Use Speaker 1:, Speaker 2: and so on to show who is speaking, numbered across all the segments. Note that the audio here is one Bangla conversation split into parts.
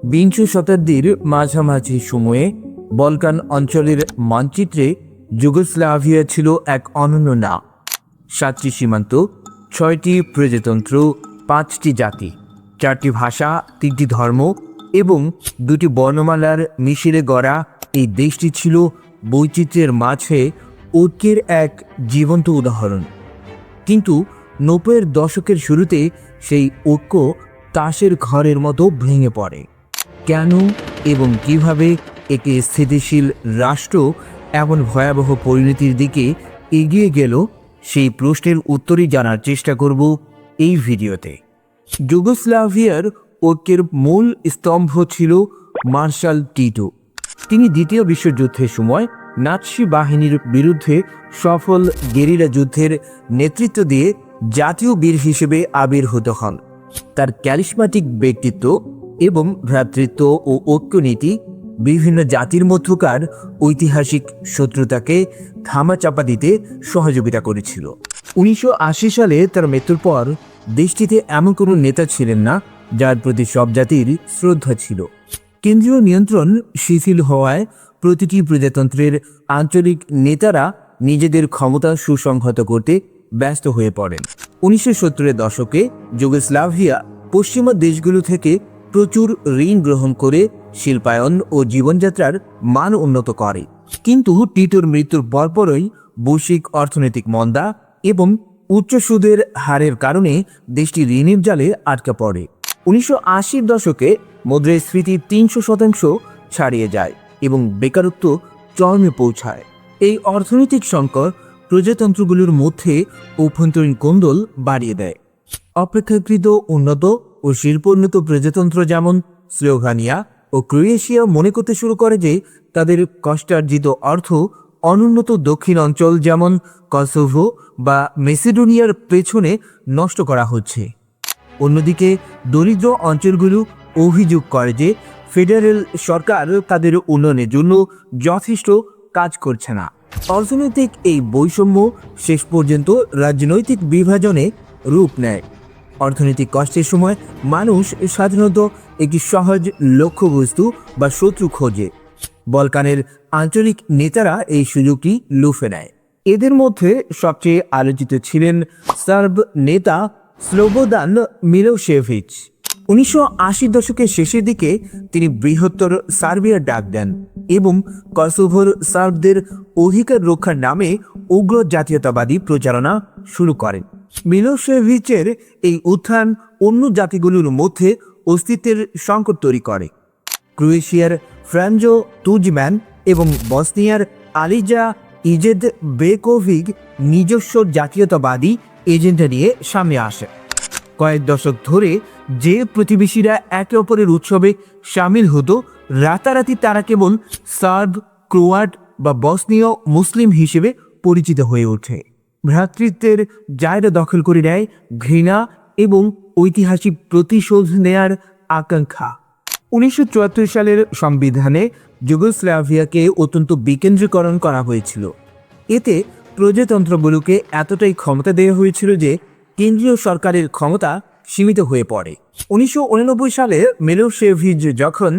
Speaker 1: বিংশ শতাব্দীর মাঝামাঝি সময়ে বলকান অঞ্চলের মানচিত্রে যুগোস্লাভিয়া ছিল এক অনন্য নাম। 7টি সীমান্ত, 6টি প্রজাতন্ত্র, 5টি জাতি, 4টি ভাষা, 3টি ধর্ম এবং 2টি বর্ণমালার মিশেলে গড়া এই দেশটি ছিল বৈচিত্র্যের মাঝে ঐক্যের এক জীবন্ত উদাহরণ। কিন্তু 90-এর দশকের শুরুতে সেই ঐক্য তাসের ঘরের মতো ভেঙে পড়ে। কেন এবং কিভাবে একটি স্থিতিশীল রাষ্ট্র এমন ভয়াবহ পরিণতির দিকে এগিয়ে গেল, সেই প্রশ্নের উত্তরই জানার চেষ্টা করব এই ভিডিওতে। যুগোস্লাভিয়ার ঐক্যের মূল স্তম্ভ ছিল মার্শাল টিটো। তিনি দ্বিতীয় বিশ্বযুদ্ধের সময় নাৎসি বাহিনীর বিরুদ্ধে সফল গেরিলা যুদ্ধের নেতৃত্ব দিয়ে জাতীয় বীর হিসেবে আবির্ভূত হন। তার ক্যারিশমাটিক ব্যক্তিত্ব এবং ভ্রাতৃত্ব ও ঐক্যনীতি বিভিন্ন জাতির মধ্যকার ঐতিহাসিক শত্রুতাকে ধামাচাপা দিতে সহযোগিতা করেছিল। 1980 সালে তার মৃত্যুর পর দেশটিতে এমন কোনো নেতা ছিলেন না যার প্রতি সব জাতির শ্রদ্ধা ছিল। কেন্দ্রীয় নিয়ন্ত্রণ শিথিল হওয়ায় প্রতিটি প্রজাতন্ত্রের আঞ্চলিক নেতারা নিজেদের ক্ষমতা সুসংহত করতে ব্যস্ত হয়ে পড়েন। 1970-এর দশকে যুগোস্লাভিয়া পশ্চিমা দেশগুলো থেকে প্রচুর ঋণ গ্রহণ করে শিল্পায়ন ও জীবনযাত্রার মান উন্নত করে। কিন্তু টিটোর মৃত্যুর পরপরই বৈশ্বিক অর্থনৈতিক মন্দা এবং উচ্চ সুদের হারের কারণে দেশটি ঋণের জালে আটকা পড়ে। 1980-র দশকে মুদ্রাস্ফীতি 300% ছাড়িয়ে যায় এবং বেকারত্ব চরমে পৌঁছায়। এই অর্থনৈতিক সংকট প্রজাতন্ত্রগুলোর মধ্যে অভ্যন্তরীণ কোন্দল বাড়িয়ে দেয়। অপেক্ষাকৃত উন্নত ও শিল্পোন্নত প্রজাতন্ত্র যেমন স্লোভানিয়া ও ক্রোয়েশিয়া মনে করতে শুরু করে যে তাদের কষ্টার্জিত অর্থ অনুন্নত দক্ষিণ অঞ্চল যেমন কসোভো বা মেসিডোনিয়ার পেছনে নষ্ট করা হচ্ছে। অন্যদিকে দরিদ্র অঞ্চলগুলো অভিযোগ করে যে ফেডারেল সরকার তাদের উন্নয়নের জন্য যথেষ্ট কাজ করছে না। অর্থনৈতিক এই বৈষম্য শেষ পর্যন্ত রাজনৈতিক বিভাজনে রূপ নেয়। অর্থনৈতিক কষ্টের সময় মানুষ সাধারণত একটি সহজ লক্ষ্যবস্তু বা শত্রু খোঁজে। বলকানের আঞ্চলিক নেতারা এই সুযোগটি লুফে নেয়। এদের মধ্যে সবচেয়ে আলোচিত ছিলেন সার্ব নেতা স্লোবোদান মিলোশেভিচ। 1980 দশকের শেষের দিকে তিনি বৃহত্তর সার্বিয়ার ডাক দেন এবং কসোভোর সার্বদের অধিকার রক্ষার নামে উগ্র জাতীয়তাবাদী প্রচারণা শুরু করেন। মিলোশেভিচের এই উত্থান অন্য জাতিগুলোর মধ্যে অস্তিত্বের সংকট তৈরি করে। ক্রোয়েশিয়ার ফ্রাঞ্জো তুজম্যান এবং বসনিয়ার আলিজা ইজেদবেকোভিচ নিজস্ব জাতীয়তাবাদী এজেন্ডা নিয়ে সামনে আসে। কয়েক দশক ধরে যে প্রতিবেশীরা একে অপরের উৎসবে সামিল হতো, রাতারাতি তারা কেবল সার্ব, ক্রোয়াট বা বসনীয় মুসলিম হিসেবে পরিচিত হয়ে ওঠে। ভ্রাতৃত্বের জায়গা দখল করে নেয় ঘৃণা এবং ঐতিহাসিক প্রতিশোধ নেয়ার আকাঙ্ক্ষা। 1974 সালের সংবিধানে যুগোস্লাভিয়াকে অত্যন্ত বিকেন্দ্রীকরণ করা হয়েছিল। এতে প্রজাতন্ত্রগুলোকে এতটাই ক্ষমতা দেওয়া হয়েছিল যে কেন্দ্রীয় সরকারের ক্ষমতা সীমিত হয়ে পড়ে। 1989 সালে মিলোশেভিচ যখন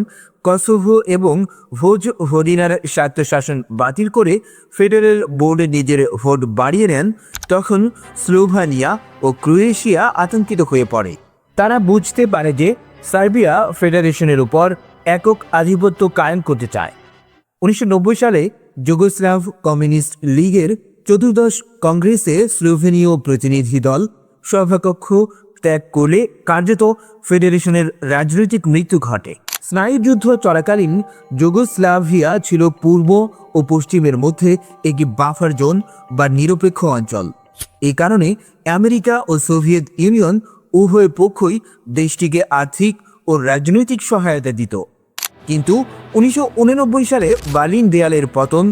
Speaker 1: কসোভো এবং ভোজভোদিনার স্বায়ত্তশাসন বাতিল করে ফেডারেল বোর্ডে নিজের ভোট বাড়িয়ে নেন, তখন স্লোভানিয়া ও ক্রোয়েশিয়া আতঙ্কিত হয়ে পড়ে। তারা বুঝতে পারে যে সার্বিয়া ফেডারেশনের উপর একক আধিপত্য কায়েম করতে চায়। 1990 সালে যুগোস্লাভ কমিউনিস্ট লীগের 14দশ কংগ্রেসে স্লোভেনীয় প্রতিনিধি দল সভাকক্ষ ত্যাগ করলে কার্যত ফেডারেশনের রাজনৈতিক মৃত্যু ঘটে। স্নায়ুযুদ্ধ চলাকালীন যুগোস্লাভিয়া ছিল পূর্ব ও পশ্চিমের মধ্যে একটি বাফার জোন বা নিরপেক্ষ অঞ্চল। এই কারণে আমেরিকা ও সোভিয়েত ইউনিয়ন উভয় পক্ষই দেশটিকে আর্থিক ও রাজনৈতিক সহায়তা দিত। কিন্তু 1989 সালে বার্লিন দেয়ালের পতন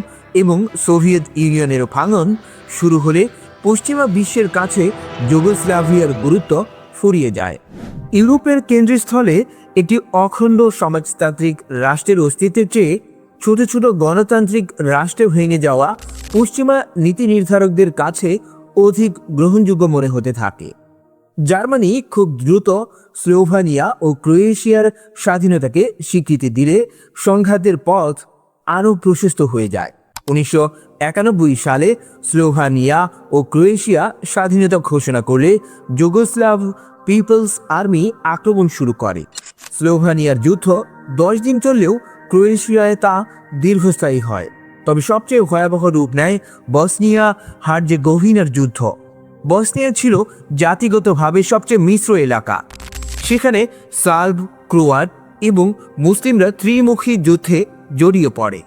Speaker 1: এবং সোভিয়েত ইউনিয়নের ভাঙন শুরু হলে পশ্চিমা বিশ্বের কাছে যুগোস্লাভিয়ার গুরুত্ব ফুরিয়ে যায়। ইউরোপের কেন্দ্রস্থলে একটি অখণ্ড সমাজতান্ত্রিক রাষ্ট্রের অস্তিত্বের চেয়ে ছোট ছোট গণতান্ত্রিক রাষ্ট্রে ভেঙে যাওয়া পশ্চিমা নীতি নির্ধারকদের কাছে অধিক গ্রহণযোগ্য মনে হতে থাকে। জার্মানি খুব দ্রুত স্লোভানিয়া ও ক্রোয়েশিয়ার স্বাধীনতাকে স্বীকৃতি দিলে সংঘাতের পথ আরও প্রশস্ত হয়ে যায়। 1991 সালে স্লোভানিয়া ও ক্রোয়েশিয়া স্বাধীনতা ঘোষণা করলে যুগোস্লাভ পিপলস আর্মি আক্রমণ শুরু করে। স্লোভানিয়ার যুদ্ধ 10 দিন চললেও ক্রোয়েশিয়ায় তা দীর্ঘস্থায়ী হয়। তবে সবচেয়ে ভয়াবহ রূপ নেয় বসনিয়া হার্জেগোভিনার যুদ্ধ। বসনিয়া ছিল জাতিগতভাবে সবচেয়ে মিশ্র এলাকা। সেখানে সার্ব, ক্রোয়াট এবং মুসলিমরা ত্রিমুখী যুদ্ধে জড়িয়ে পড়ে।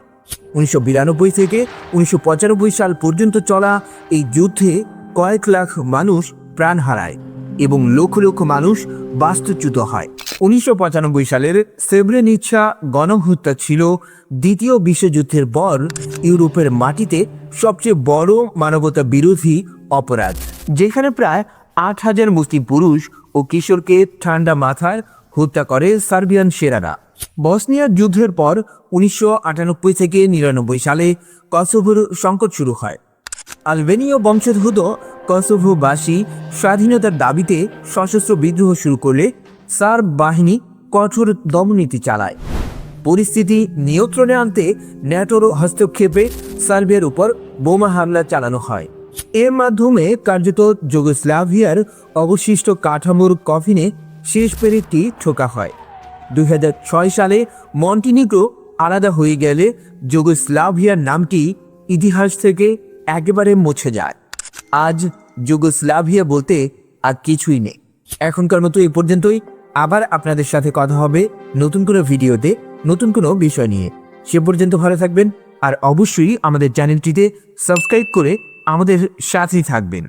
Speaker 1: 1992 থেকে 1995 সাল পর্যন্ত চলা এই যুদ্ধে কয়েক লাখ মানুষ প্রাণ হারায় এবং লক্ষ লক্ষ মানুষ বাস্তুচ্যুত হয়। 1995 সালের সেব্রেনিৎসা গণহত্যা ছিল দ্বিতীয় বিশ্বযুদ্ধের পর ইউরোপের মাটিতে সবচেয়ে বড় মানবতা বিরোধী অপরাধ, যেখানে প্রায় 8,000 মুসলিম পুরুষ ও কিশোরকে ঠান্ডা মাথায় হত্যা করে সার্বিয়ান সেনারা। বসনিয়ার যুদ্ধের পর 1998 থেকে 99 সালে কসোভোর সংকট শুরু হয়। আলবেনীয় বংশোদ্ভূত কসোভোবাসী স্বাধীনতার দাবিতে সশস্ত্র বিদ্রোহ শুরু করলে সার্ব বাহিনী কঠোর দমননীতি চালায়। পরিস্থিতি নিয়ন্ত্রণে আনতে ন্যাটোর হস্তক্ষেপে সার্বিয়ার উপর বোমা হামলা চালানো হয়। এর মাধ্যমে কার্যত যুগোস্লাভিয়ার অবশিষ্ট কাঠামোর কফিনে শেষ পেরেকটি ঠোকা হয়। 2006 সালে মন্টিনিগ্রো আলাদা হয়ে গেলে যুগোস্লাভিয়ার নামটি ইতিহাস থেকে একেবারে মুছে যায়। আজ যুগোস্লাভিয়া বলতে আর কিছুই নেই। এখনকার মতো এই পর্যন্তই। আবার আপনাদের সাথে কথা হবে নতুন কোনো ভিডিওতে, নতুন কোনো বিষয় নিয়ে। সে পর্যন্ত ভালো থাকবেন আর অবশ্যই আমাদের চ্যানেলটিতে সাবস্ক্রাইব করে আমাদের সাথেই থাকবেন।